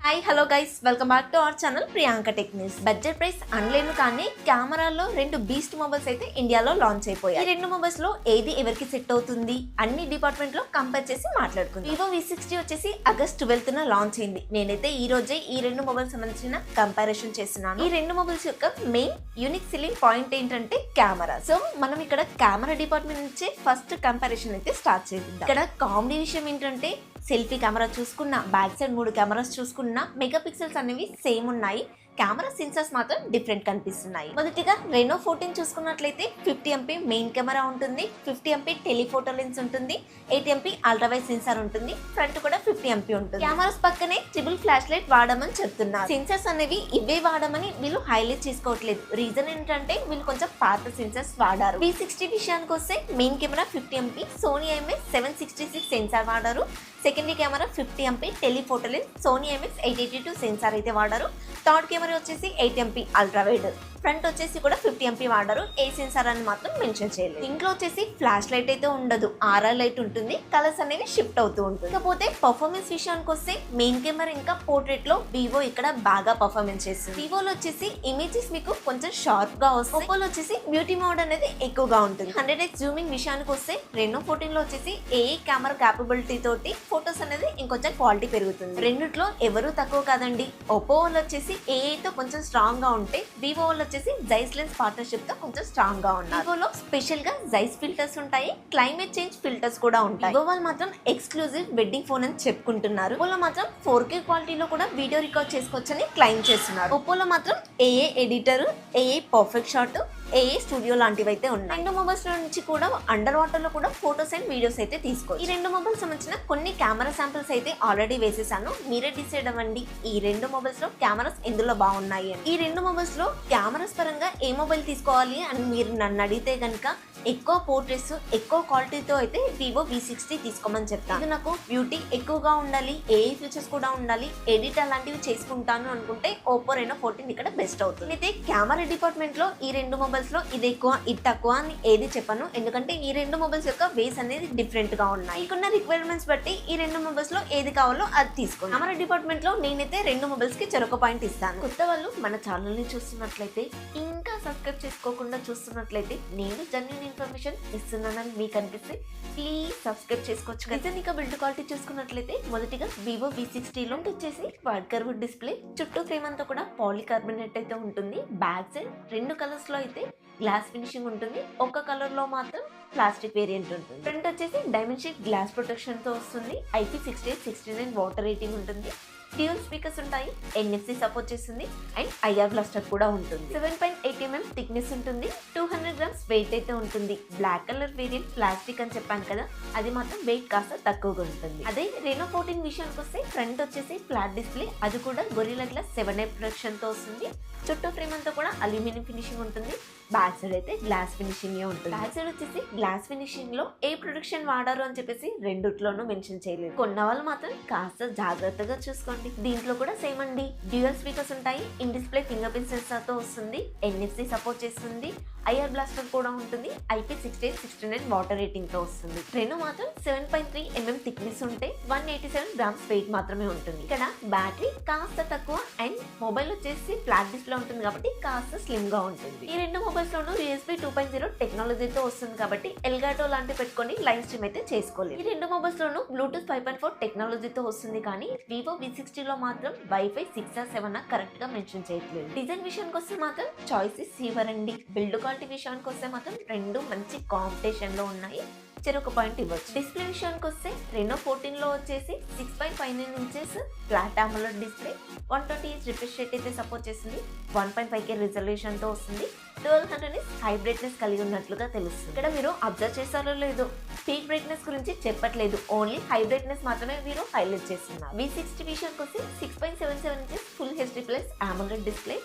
Hi hello guys, welcome back to our channel Priyanka technics. Budget price అనలేను కానీ కెమెరాలో రెండు బీస్ట్ మొబైల్స్ అయితే ఇండియాలో లాంచ్ అయిపోయాయి. ఈ రెండు మొబైల్స్ లో ఏది ఎవరికి సెట్ అవుతుంది అన్ని డిపార్ట్మెంట్ లో కంపేర్ చేసి మాట్లాడుకుందాం. వివో V60 వచ్చేసి ఆగస్ట్ 12th లాంచ్ అయింది. నేనైతే ఈ రోజే ఈ రెండు మొబైల్స్ సంబంధించిన కంపారిజన్ చేస్తున్నాను. ఈ రెండు మొబైల్స్ యొక్క మెయిన్ యూనిక్ సెల్లింగ్ పాయింట్ ఏంటంటే కెమెరా. సో మనం ఇక్కడ కెమెరా డిపార్ట్మెంట్ నుంచి ఫస్ట్ కంపారిజన్ అయితే స్టార్ట్ చేద్దాం. ఇక్కడ కామెడీ విషయం ఏంటంటే సెల్ఫీ కెమెరా చూసుకున్న, బ్యాక్ సైడ్ 3 కెమెరాస్ చూసుకున్న మెగా పిక్సెల్స్ అనేవి సేమ్ ఉన్నాయి. కెమెరా సెన్సర్స్ మాత్రం డిఫరెంట్ కనిపిస్తున్నాయి. మొదటిగా రెనో 14 చూసుకున్నట్లయితే 50 MP మెయిన్ కెమెరా ఉంటుంది, 50 MP టెలిఫోటో లెన్స్ ఉంటుంది, 8 MP అల్ట్రా వైడ్ సెన్సార్ ఉంటుంది, ఫ్రంట్ కూడా 50 MP ఉంటుంది. కెమెరాస్ పక్కనే ట్రిపుల్ ఫ్లాష్ లైట్ వాడమని చెప్తున్నారు. సెన్సర్స్ అనేవి ఇవే వాడమని వీళ్ళు హైలైట్ చేసుకోవట్లేదు. రీజన్ ఏంటంటే వీళ్ళు కొంచెం పాత సెన్సర్స్ వాడారు. V60 విషయానికి వస్తే main camera 50 MP Sony IMX766 sensor వాడారు. Secondary camera 50 MP telephoto lens Sony IMX882 sensor అయితే వాడారు. థర్డ్ కెమెరా వచ్చేసి 8 MP అల్ట్రా వైడ్, ఫ్రంట్ వచ్చేసి కూడా 50 MP వాడారు. ఏ సెన్సార్ అని మాత్రం మెన్షన్ చేయలేదు. ఇంట్లో వచ్చేసి ఫ్లాష్ లైట్ అయితే ఉండదు, RR లైట్ ఉంటుంది. కలర్స్ అనేవి షిఫ్ట్ అవుతూ ఉంటుంది. ఇకపోతే పర్ఫార్మెన్స్ విషయానికి వస్తే మెయిన్ కెమెరా ఇంకా పోర్ట్రేట్ లో వివో ఇక్కడ బాగా పర్ఫార్మెన్స్ చేస్తుంది. వివోలో వచ్చేసి ఇమేజెస్ మీకు కొంచెం షార్ప్ గా వస్తాయి. ఒప్పోలో వచ్చేసి బ్యూటీ మోడ్ అనేది ఎక్కువగా ఉంటుంది. 100x జూమింగ్ విషయానికి వస్తే రెనో 14 లో వచ్చేసి AI కెమెరా క్యాపబిలిటీ తోటి ఫోటోస్ అనేది ఇంకొంచెం క్వాలిటీ పెరుగుతుంది. రెండిట్లో ఎవరు తక్కువ కాదండి. ఒప్పో వాళ్ళు వచ్చేసి AI తో కొంచెం స్ట్రాంగ్ గా ఉంటే వివో వాళ్ళు వచ్చేసి జైస్ లెన్స్ పార్ట్నర్షిప్ తో కొంచెం స్ట్రాంగ్ గా ఉన్నారు. వివోలో స్పెషల్ గా జైస్ ఫిల్టర్స్ ఉంటాయి, క్లైమేట్ చేంజ్ ఫిల్టర్స్ కూడా ఉంటాయి. వివో వాళ్ళు మాత్రం ఎక్స్క్లూజివ్ వెడ్డింగ్ ఫోన్ అని చెప్పుకుంటున్నారు. ఒప్పోలో మాత్రం 4K క్వాలిటీలో కూడా వీడియో రికార్డ్ చేసుకోవచ్చని క్లైమ్ చేస్తున్నారు. ఒప్పోలో మాత్రం AI editor, AI perfect shot, AI studio లాంటివి అయితే ఉన్నాయి. రెండు మొబైల్స్ నుంచి కూడా అండర్ వాటర్ లో కూడా ఫోటోస్ అండ్ వీడియోస్ అయితే తీసుకోవచ్చు. ఈ రెండు మొబైల్స్ సంబంధించిన కొన్ని కెమెరా శాంపిల్స్ అయితే ఆల్రెడీ వేసేసాను. మీరే డిసైడ్ అవ్వండి ఈ రెండు మొబైల్స్ లో కెమెరాస్ ఎందులో బాగున్నాయి అని. ఈ రెండు మొబైల్స్ లో కెమెరాస్ పరంగా ఏ మొబైల్ తీసుకోవాలి అని మీరు నన్ను అడిగితే గనుక ఎక్కువ పోర్ట్రేట్స్ ఎక్కువ క్వాలిటీతో అయితే వివో V60 తీసుకోమని చెప్తాను. ఇది నాకు బ్యూటీ ఎక్కువగా ఉండాలి, AI ఫీచర్స్ కూడా ఉండాలి, ఎడిట్ అలాంటివి చేసుకుంటాను అనుకుంటే ఓప్పో రెనో 14 ఇక్కడ బెస్ట్ అవుతుంది. అయితే కెమెరా డిపార్ట్మెంట్ లో ఈ రెండు మొబైల్స్ లో ఇది ఎక్కువ ఇది తక్కువ అని ఏది చెప్పను, ఎందుకంటే ఈ రెండు మొబైల్స్ యొక్క వేస్ అనేది డిఫరెంట్ గా ఉన్నాయి. మీకున్న రిక్వైర్మెంట్స్ బట్టి ఈ రెండు మొబైల్స్ లో ఏది కావాలో అది తీసుకోండి. కెమెరా డిపార్ట్మెంట్ లో నేనైతే రెండు మొబైల్స్ కి చెరొక పాయింట్ ఇస్తాను. కొత్త వాళ్ళు మన ఛానల్ ని చూస్తున్నట్లయితే, ఇంకా సబ్స్క్రైబ్ చేసుకోకుండా చూస్తున్నట్లయితే, నేను జెన్యూన్ ఇన్ఫర్మేషన్ ఇస్తున్నానని మీకు అనిపిస్తే ప్లీజ్ సబ్స్క్రైబ్ చేసుకోవచ్చు. ఇక బిల్డ్ క్వాలిటీ చూసుకున్నట్లయితే మొదటిగా వివో V60 లో వచ్చేసి వైడ్ కర్వ్ డిస్ప్లే, చుట్టూ ఫ్రేమ్ అంతా కూడా పాలికార్బోనేట్ అయితే ఉంటుంది. బ్యాక్ సైడ్ రెండు కలర్స్ లో అయితే గ్లాస్ ఫినిషింగ్ ఉంటుంది, ఒక్క కలర్ లో మాత్రం ప్లాస్టిక్ వేరియంట్ ఉంటుంది. ఫ్రంట్ వచ్చేసి డైమండ్ షీట్ గ్లాస్ ప్రొటెక్షన్ తో వస్తుంది. IP6869 వాటర్ రేటింగ్ ఉంటుంది. డ్యూయల్ స్పీకర్స్ ఉంటాయి, NFC సపోర్ట్ చేస్తుంది అండ్ IR బ్లాస్టర్ కూడా ఉంటుంది. 7.8 mm థిక్నెస్ ఉంటుంది, 200 grams వెయిట్ అయితే ఉంటుంది. బ్లాక్ కలర్ వేరియంట్ ప్లాస్టిక్ అని చెప్పాను కదా, అది మాత్రం వెయిట్ కాస్త తక్కువగా ఉంటుంది. అదే రెనో 14 విషయానికి వస్తే ఫ్రంట్ వచ్చేసి ఫ్లాట్ డిస్ప్లే, అది కూడా గొరిల్లా గ్లాస్ 7A ప్రొటెక్షన్ తో వస్తుంది. చుట్టూ ఫ్రేమ్ అంతా కూడా అల్యూమినియం ఫినిషింగ్ ఉంటుంది. బ్యాక్ సైడ్ అయితే గ్లాస్ ఫినిషింగ్ ఉంటుంది. బ్యాక్ సైడ్ వచ్చేసి గ్లాస్ ఫినిషింగ్ లో ఏ ప్రొడక్షన్ వాడారు అని చెప్పేసి రెండిట్లోనూ మెన్షన్ చేయలేదు. కొన్న వాళ్ళు మాత్రం కాస్త జాగ్రత్తగా చూసుకోండి. దీంట్లో కూడా సేమ్ అండి, డ్యూయల్ స్పీకర్స్ ఉంటాయి, in display finger print censor తో వస్తుంది, NFC సపోర్ట్ చేస్తుంది, IR బ్లాస్టర్ కూడా ఉంటుంది, IP6869 వాటర్ రేటింగ్ తో వస్తుంది. రెనో మాత్రం 7.3 mm థిక్నెస్ ఉంటే 187 grams వెయిట్ మాత్రమే ఉంటుంది. ఇక్కడ బ్యాటరీ కాస్త తక్కువ అండ్ మొబైల్ వచ్చేసి ఫ్లాట్ డిస్ప్లే ఉంటుంది కాబట్టి కాస్త స్లిమ్ గా ఉంటుంది. ఈ రెండు మొబైల్స్ లోనూ USB 2.0 టెక్నాలజీతో వస్తుంది కాబట్టి ఎల్గాటో లాంటి పెట్టుకొని లైవ్ స్ట్రీమ్ అయితే చేసుకోలేదు. ఈ రెండు మొబైల్స్ లోనూ బ్లూటూత్ 5.4 టెక్నాలజీతో వస్తుంది, కానీ వివో V60 లో మాత్రం Wi-Fi 6 or 7 కరెక్ట్ గా మెన్షన్ చేయట్లేదు. డిజైన్ విషయానికి వస్తే మాత్రం చాయిసెస్ ఇవ్వరండి. బిల్డ్ క్వాలిటీ విషయానికి వస్తే మాత్రం రెండు మంచి కాంపిటీషన్ లో ఉన్నాయి, చెరొక పాయింట్ ఇవ్వచ్చు. డిస్ప్లే విషయానికి వస్తే రెనో 14 లో వచ్చేసి 6.59 inches flat AMOLED display, 120Hz refresh rate అయితే సపోర్ట్ చేస్తుంది, 1.5K రిజల్యూషన్ తో వస్తుంది. 1200 హై బ్రైట్నెస్ కలిగి ఉన్నట్లుగా తెలుస్తుంది. ఇక్కడ మీరు అబ్జర్వ్ చేస్తారో లేదో, పీక్ బ్రైట్నెస్ గురించి చెప్పట్లేదు, ఓన్లీ హై బ్రైట్నెస్ మాత్రమే మీరు హైలైట్ చేస్తున్నారు. V60 విషయానికి వస్తే 6.77 inches full HD plus AMOLED display,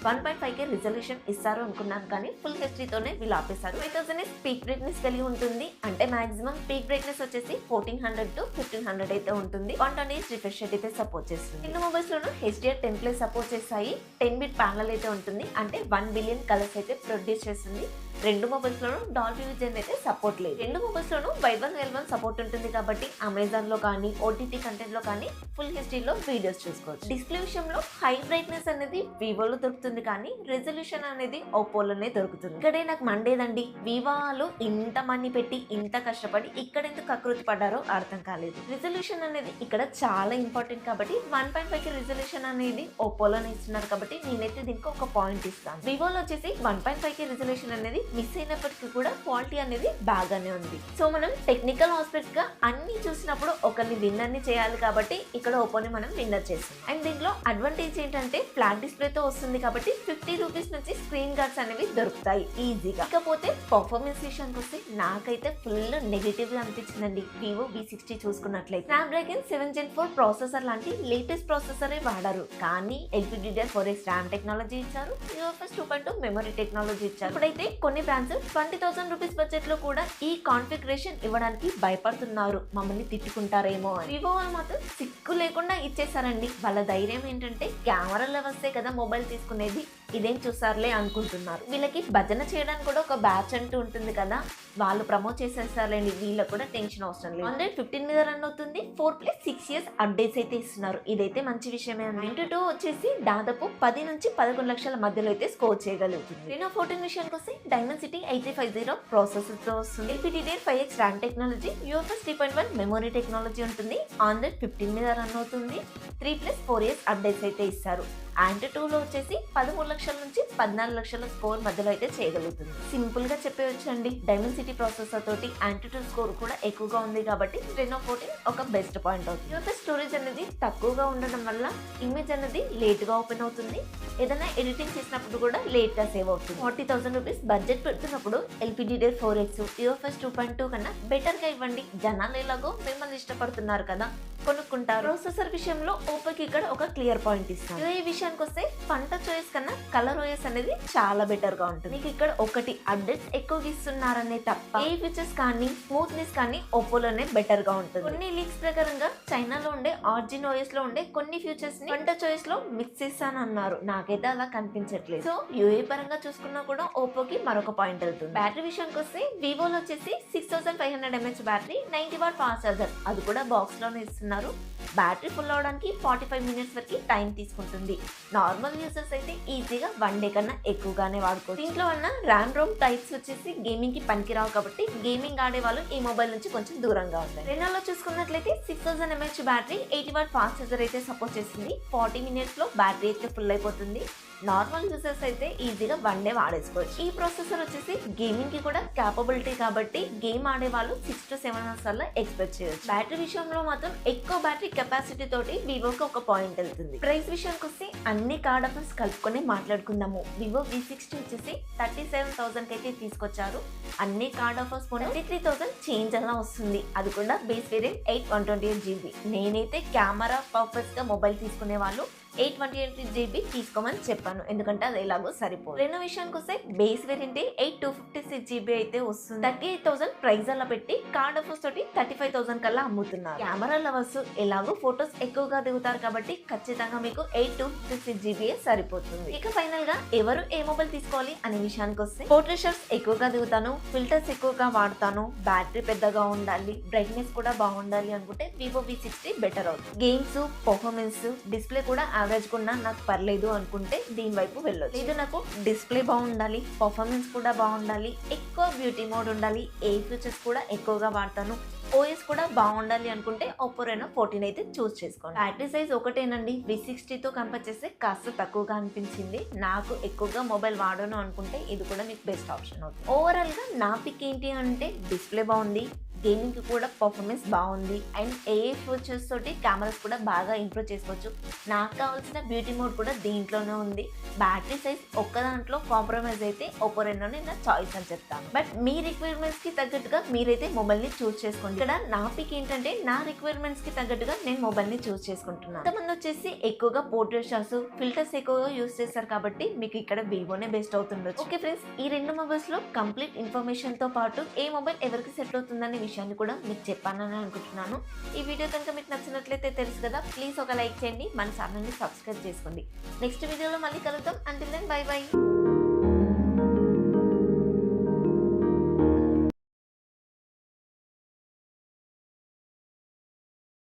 1.5K resolution ఇస్తారు అనుకున్నాను, కానీ ఫుల్ హెచ్డీతోనే వీళ్ళు ఆపేశారు. 5000 పీక్ బ్రైట్నెస్ కలిగి ఉంటుంది, అంటే మాక్సిమం పీక్ బ్రైట్నెస్ వచ్చేసి 1400 to 1500 అయితే ఉంటుంది. 120Hz రిఫ్రెష్ రేట్ అయితే సపోర్ట్ చేస్తుంది. రెండు మొబైల్స్ లోనూ HDR10+ సపోర్ట్ చేస్తాయి. 10-bit ప్యానల్ అయితే ఉంటుంది, అంటే 1 billion కలర్స్ అయితే ప్రొడ్యూస్ చేస్తుంది. రెండు మొబైల్స్ లోనూ డాల్బీ విజన్ అయితే సపోర్ట్ లేదు. రెండు మొబైల్స్ లోనూ Y1L1 సపోర్ట్ ఉంటుంది కాబట్టి అమెజాన్ లో కానీ ఓటీటీ కంటెంట్ లో కానీ ఫుల్ హెచ్డీలో వీడియోస్ చూసుకోవచ్చు. డిస్ప్లే విషయంలో హై బ్రైట్నెస్ అనేది వివోలో దొరుకుతుంది కానీ రెజల్యూషన్ అనేది ఓపోలోనే దొరుకుతుంది. ఇక్కడే నాకు మండేదండి, వివో వాళ్ళు ఇంత మనీ పెట్టి ఇంత కష్టపడి ఇక్కడ ఎందుకు కకృతి పడ్డారో అర్థం కాలేదు. రిజల్యూషన్ అనేది ఇక్కడ చాలా ఇంపార్టెంట్ కాబట్టి 1.5 కి రిజల్యూషన్ అనేది ఓపోలోనే ఇస్తున్నారు కాబట్టి నేనైతే దీనికి ఒక పాయింట్ ఇస్తాను. వివోలో వచ్చేసి 1.5 కి రిజల్యూషన్ అనేది మిస్ అయినప్పటికీ కూడా క్వాలిటీ అనేది బాగానే ఉంది. సో మనం టెక్నికల్ ఆస్పెక్ట్ గా అన్ని చూసినప్పుడు ఒకరిని విన్నర్ ని చేయాలి కాబట్టి ఇక్కడ ఓపోని మనం విన్నర్ చేస్తాం. అండ్ దీంట్లో అడ్వాంటేజ్ ఏంటంటే ఫ్లాట్ డిస్ప్లే తో వస్తుంది కాబట్టి 50 రూపీస్ నుంచి స్క్రీన్ గార్డ్స్ అనేవి దొరుకుతాయి ఈజీగా. ఇకపోతే పర్ఫార్మెన్స్ విషయానికి వస్తే నాకైతే ఫుల్ నెగటివ్ గా అనిపించిందండి. వివో V60 చూసుకున్నట్లయితే స్నాప్డ్రాగన్ 7 Gen 4 ప్రాసెసర్ లాంటి లేటెస్ట్ ప్రాసెసరే వాడారు కానీ LPDDR4X RAM టెక్నాలజీ ఇచ్చారు, UFS 2.2 మెమరీ టెక్నాలజీ ఇచ్చారు. ఇప్పుడైతే కొన్ని బ్రాండ్స్ 20,000 రూపీస్ బడ్జెట్ లో కూడా ఈ కాన్ఫిగరేషన్ ఇవ్వడానికి భయపడుతున్నారు, మమ్మల్ని తిట్టుకుంటారేమో అని. వివో వాళ్ళు మాత్రం సిక్కు లేకుండా ఇచ్చేసారండి. వాళ్ళ ధైర్యం ఏంటంటే కెమెరాలో వస్తే కదా మొబైల్ తీసుకునేది, ఇదేం చూసారులే అనుకుంటున్నారు. వీళ్ళకి భజన చేయడానికి కూడా ఒక బ్యాచ్ అంటూ ఉంటుంది కదా, వాళ్ళు ప్రమోట్ చేసేస్తారులేండి, వీళ్ళకి కూడా టెన్షన్ అవసరం లేదు. 115 మీద రన్ అవుతుంది, 4+6 years అప్డేట్స్ అయితే ఇస్తున్నారు, ఇదైతే మంచి విషయమే. Antutu వచ్చేసి దాదాపు 10 నుంచి 11 లక్షల మధ్యలో అయితే స్కోర్ చేయగలుగుతుంది. Reno 14 విషయానికి వస్తే Dimensity 8350 ప్రాసెసర్ తో వస్తుంది, LPDDR5X RAM technology, UFS 3.1 memory technology ఉంటుంది, 115 మీద రన్ అవుతుంది, 3+4 years అప్డేట్స్ అయితే ఇస్తారు. Antutu లో వచ్చేసి 13 లక్షల నుంచి 14 లక్షల స్కోర్ మధ్యలో అయితే చేయగలుగుతుంది. సింపుల్ గా చెప్పేయొచ్చండి, డైమెన్సిటీ ప్రాసెసర్ తోటి Antutu స్కోర్ కూడా ఎక్కువగా ఉంది కాబట్టి Reno 14 ఒక బెస్ట్ పాయింట్ అవుతుంది. UFS స్టోరేజ్ అనేది తక్కువగా ఉండడం వల్ల ఇమేజ్ అనేది లేట్ గా ఓపెన్ అవుతుంది, ఏదైనా ఎడిటింగ్ చేసినప్పుడు కూడా లేట్ గా సేవ్ అవుతుంది. 40,000 రూపీస్ బడ్జెట్ పెడుతున్నప్పుడు LPDDR4X UFS 2.2 కన్నా బెటర్ గా ఇవ్వండి, జనాలు ఎలాగో మిమ్మల్ని ఇష్టపడుతున్నారు కదా కొనుక్కుంటారు. ప్రాసెసర్ విషయంలో ఓపోకి ఇక్కడ ఒక క్లియర్ పాయింట్ ఇస్తాను. ఈ విషయానికి వస్తే పంట చాయిస్ కన్నా కలర్ ఓఎస్ అనేది చాలా బెటర్ గా ఉంటుంది. మీకు ఇక్కడ ఒకటి అప్డేట్స్ ఎక్కువగా ఇస్తున్నారనే తప్ప ఏ ఫీచర్స్ కానీ స్మూత్నెస్ కానీ ఓపోలోనే బెటర్ గా ఉంటుంది. కొన్ని లీక్స్ ప్రకారంగా చైనాలో ఉండే ఆర్జిన్ ఓఎస్ లో ఉండే కొన్ని ఫీచర్స్ ని పంట చాయిస్ లో మిక్స్ చేస్తానన్నారు, నాకైతే అలా కనిపించట్లేదు. సో యూఏ పరంగా చూసుకున్నా కూడా ఓపోకి మరొక పాయింట్ వెళ్తుంది. బ్యాటరీ విషయానికి వస్తే వివోలో వచ్చేసి 6500 mAh battery, 90W fast charger, అది కూడా బాక్స్ లోనే ఇస్తున్నారు. బ్యాటరీ ఫుల్ అవడానికి 45 minutes వరకు టైం తీసుకుంటుంది. నార్మల్ యూజర్స్ అయితే ఈజీగా 1 day కన్నా ఎక్కువగానే వాడుకోవచ్చు. దీంట్లో ఉన్న ర్యామ్ రోమ్ టైప్స్ వచ్చేసి గేమింగ్ కి పనికిరావు కాబట్టి గేమింగ్ ఆడే వాళ్ళు ఈ మొబైల్ నుంచి కొంచెం దూరంగా ఉంటారు. రెనోలో చూసుకున్నట్లయితే 6000 mAh battery, 80W fast charger అయితే సపోర్ట్ చేస్తుంది. 40 minutes లో బ్యాటరీ అయితే ఫుల్ అయిపోతుంది. నార్మల్ యూజర్స్ అయితే ఈజీగా 1 day వాడేసుకోవచ్చు. ఈ ప్రాసెసర్ వచ్చేసి గేమింగ్ కి కూడా క్యాపబిలిటీ కాబట్టి గేమ్ ఆడే వాళ్ళు 6 to 7 hours వల్ల ఎక్స్పెక్ట్ చేయొచ్చు. బ్యాటరీ విషయంలో మాత్రం ఎక్కువ బ్యాటరీ కెపాసిటీ తోటి వివోకి ఒక పాయింట్ వెళ్తుంది. ప్రైస్ విషయానికి వస్తే అన్ని కార్డ్ ఆఫర్స్ కలుపుకొని మాట్లాడుకుందాము. వివో V60 వచ్చేసి 37,000 కి అయితే తీసుకొచ్చారు. అన్ని కార్డ్ ఆఫర్స్ 33,000 చేంజ్ అలా వస్తుంది, అది కూడా బేస్ వేరియంట్ 8/128GB. నేనైతే కెమెరా పర్పస్ గా మొబైల్ తీసుకునే వాళ్ళు 8/128GB తీసుకోమని చెప్పాను, ఎందుకంటే అది ఎలాగో సరిపోదు. రెనో విషయానికి వస్తే బేస్ వేరియంట్ 8/256GB అయితే వస్తుంది. 38,000 ప్రైస్ అలా పెట్టి కార్డ్ ఆఫర్స్ తోటి 35,000 కల్లా అమ్ముతున్నారు. కెమెరా లవర్స్ ఎలాగో ఫొటోస్ ఎక్కువగా దిగుతారు కాబట్టి ఖచ్చితంగా మీకు 8/256GB సరిపోతుంది. ఇక ఫైనల్ గా ఎవరు ఏ మొబైల్ తీసుకోవాలి అనే విషయానికి వస్తే పోర్ట్రేట్ షాట్స్ ఎక్కువగా దిగుతాను, ఫిల్టర్స్ ఎక్కువగా వాడతాను, బ్యాటరీ పెద్దగా ఉండాలి, బ్రైట్నెస్ కూడా బాగుండాలి అనుకుంటే వివో V60 బెటర్ అవుతుంది. గేమ్స్, పర్ఫార్మెన్స్, డిస్ప్లే కూడా యావరేజ్ కూడా నాకు పర్లేదు అనుకుంటే దీని వైపు వెళ్ళొచ్చు. లేదు నాకు డిస్ప్లే బాగుండాలి, పర్ఫార్మెన్స్ కూడా బాగుండాలి, ఎక్కువ బ్యూటీ మోడ్ ఉండాలి, ఏ ఫీచర్స్ కూడా ఎక్కువగా వాడతాను, ఓఎస్ కూడా బాగుండాలి అనుకుంటే Oppo Reno 14 అయితే చూస్ చేసుకోండి. బ్యాటరీ సైజ్ ఒకటేనండి, V60 తో కంపేర్ చేస్తే కాస్త తక్కువగా అనిపించింది. నాకు ఎక్కువగా మొబైల్ వాడను అనుకుంటే ఇది కూడా మీకు బెస్ట్ ఆప్షన్ అవుతుంది. ఓవరాల్ గా నా పిక్ ఏంటి అంటే డిస్ప్లే బాగుంది, గేమింగ్ కి కూడా పర్ఫార్మెన్స్ బాగుంది, అండ్ ఏఏ ఫీచర్స్ తోటి కెమెరాస్ కూడా బాగా ఇంప్రూవ్ చేసుకోవచ్చు. నాకు కావాల్సిన బ్యూటీ మోడ్ కూడా దీంట్లోనే ఉంది. బ్యాటరీ సైజ్ ఒక్క దాంట్లో కాంప్రమైజ్ అయితే Oppo Renoనే నా చాయిస్ అని చెప్తాను. బట్ మీ రిక్వైర్మెంట్స్ కి తగ్గట్టుగా మీరైతే మొబైల్ ని చూస్ చేసుకోండి. ఇక్కడ నా పిక్ ఏంటంటే నా రిక్వైర్మెంట్స్ కి తగ్గట్టుగా నేను మొబైల్ ని చూస్ చేసుకుంటున్నాను. కొంతమంది వచ్చేసి ఎక్కువగా పోర్ట్రేట్ షాట్స్, ఫిల్టర్స్ ఎక్కువగా యూస్ చేస్తారు కాబట్టి మీకు ఇక్కడ వివోనే బెస్ట్ అవుతుండొచ్చు. ఓకే ఫ్రెండ్స్, ఈ రెండు మొబైల్స్ లో కంప్లీట్ ఇన్ఫర్మేషన్ తో పాటు ఏ మొబైల్ ఎవరికి సెట్ అవుతుందనే విషయాన్ని కూడా మీకు చెప్పానని అనుకుంటున్నాను. ఈ వీడియో కనుక మీకు నచ్చినట్లయితే తెలుసు కదా, ప్లీజ్ ఒక లైక్ చేయండి, మన ఛానల్ని సబ్స్క్రైబ్ చేసుకోండి. నెక్స్ట్ వీడియోలో మళ్ళీ కలుద్దాం. Until then bye by.